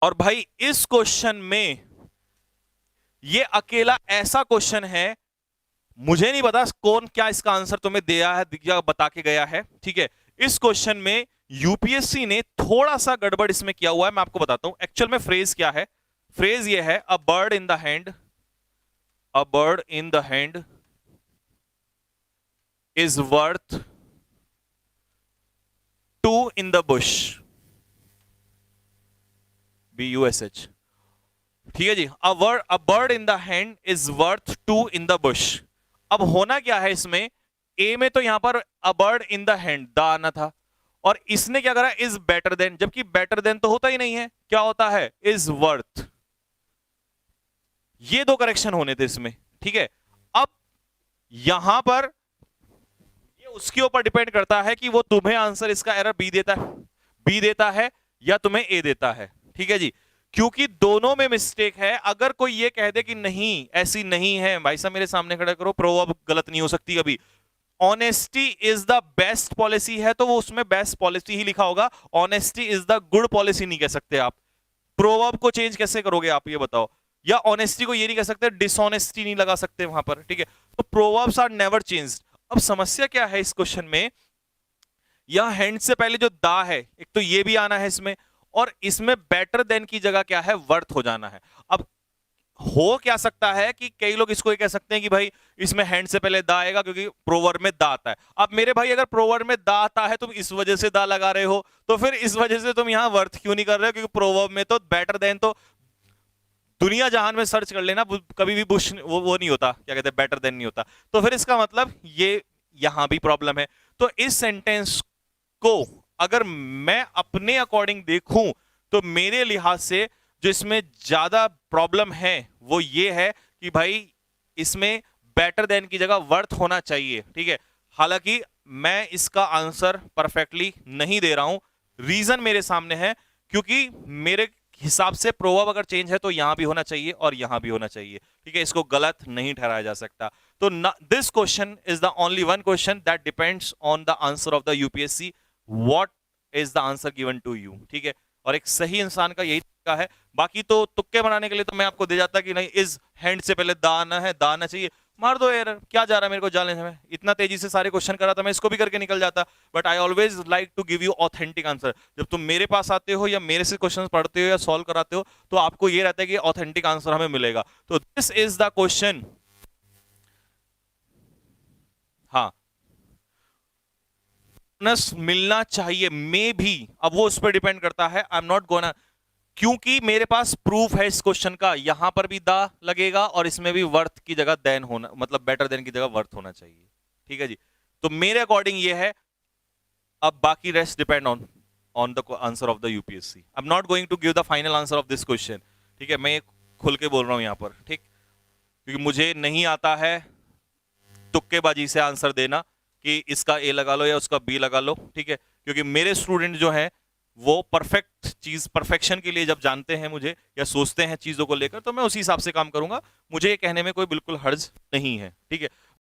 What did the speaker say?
और भाई इस क्वेश्चन में ये अकेला ऐसा क्वेश्चन है, मुझे नहीं पता कौन क्या इसका आंसर तुम्हें दिया है या बता के गया है, ठीक है। इस क्वेश्चन में यूपीएससी ने थोड़ा सा गड़बड़ इसमें किया हुआ है, मैं आपको बताता हूं एक्चुअल में फ्रेज क्या है। फ्रेज ये है, a bird in the hand, a bird in the hand is worth two in the bush, BUSH, ठीक है जी। A bird in the hand is worth two in the bush. अब होना क्या है इसमें, ए में तो यहां पर अ bird in the hand the आना था, और इसने क्या करा, इज बेटर देन, जबकि बेटर देन तो होता ही नहीं है, क्या होता है, इज वर्थ। ये दो करेक्शन होने थे इसमें, ठीक है। अब यहां पर ये उसके ऊपर डिपेंड करता है कि वो तुम्हें आंसर इसका एरर बी देता है या तुम्हें ए देता है, ठीक है जी। क्योंकि दोनों में मिस्टेक है। अगर कोई ये कह दे कि नहीं ऐसी नहीं है, भाई साहब मेरे सामने खड़ा करो, प्रोवर्ब गलत नहीं हो सकती कभी। Honesty is the best policy है तो वो उसमें बेस्ट पॉलिसी ही लिखा होगा, honesty is the good policy नहीं कह सकते आप। प्रोवर्ब को चेंज कैसे करोगे आप ये बताओ, या ऑनेस्टी को ये नहीं कह सकते, डिसऑनेस्टी नहीं लगा सकते वहां पर, ठीक है। तो प्रोवर्ब्स आर नेवर चेंज्ड। अब समस्या क्या है इस क्वेश्चन में, यह हैंड से पहले जो दा है, एक तो ये भी आना है इसमें, और इसमें बेटर देन की जगह क्या है, वर्थ हो जाना है। अब हो क्या सकता है कि कई लोग इसको ये कह सकते हैं कि भाई इसमें हैंड से पहले दा आएगा क्योंकि प्रोवर्ब में दा आता है। अब मेरे भाई अगर प्रोवर्ब में दा आता है तुम इस वजह से दा लगा रहे हो, तो फिर इस वजह से तुम यहां वर्थ क्यों नहीं कर रहे हो, क्योंकि प्रोवर्ब में तो बेटर देन तो दुनिया जहान में सर्च कर लेना, कभी भी बुश वो नहीं होता, क्या कहते हैं, बेटर देन नहीं होता। तो फिर इसका मतलब ये यहां भी प्रॉब्लम है। तो इस सेंटेंस को अगर मैं अपने अकॉर्डिंग देखूं तो मेरे लिहाज से जो इसमें ज्यादा प्रॉब्लम है वो ये है कि भाई इसमें बेटर देन की जगह वर्थ होना चाहिए, ठीक है। हालांकि मैं इसका आंसर परफेक्टली नहीं दे रहा हूं, रीजन मेरे सामने है, क्योंकि मेरे हिसाब से प्रोवर्ब अगर चेंज है तो यहां भी होना चाहिए और यहां भी होना चाहिए, ठीक है। इसको गलत नहीं ठहराया जा सकता। तो this question is the only one question that depends on the answer of the UPSC, what is the answer given to you, ठीक है। और एक सही इंसान का यही तरीका है। बाकी तो तुक्के बनाने के लिए तो मैं आपको दे जाता कि नहीं इस हैंड से पहले दा आना है, दा आना चाहिए, मार दो एरर, क्या जा रहा है मेरे को जानने में, इतना तेजी से सारे क्वेश्चन करा था मैं इसको भी करके निकल जाता। But I always like to give you authentic answer. जब तुम मेरे पास आते हो या मेरे से क्वेश्चन पढ़ते हो या सॉल्व कराते हो तो आपको ये रहता है कि ऑथेंटिक आंसर हमें मिलेगा। तो दिस इज द क्वेश्चन। हाँ, मिलना चाहिए मे भी, अब वो उस पर डिपेंड करता है, आई एम नॉट गोना, क्योंकि मेरे पास प्रूफ है इस क्वेश्चन का, यहां पर भी दा लगेगा और इसमें भी वर्थ की जगह देन होना, मतलब बेटर देन की जगह वर्थ होना चाहिए, ठीक है जी। तो मेरे अकॉर्डिंग ये है। अब बाकी rest depend on the answer of the UPSC. I am not going to give the final answer of this question, ठीक है। मैं खुल के बोल रहा हूं यहां पर, ठीक, क्योंकि मुझे नहीं आता है तुक्केबाजी से आंसर देना कि इसका ए लगा लो या उसका बी लगा लो, ठीक है। क्योंकि मेरे स्टूडेंट जो है वो परफेक्ट चीज, परफेक्शन के लिए जब जानते हैं मुझे या सोचते हैं चीजों को लेकर, तो मैं उसी हिसाब से काम करूंगा। मुझे ये कहने में कोई बिल्कुल हर्ज नहीं है, ठीक है।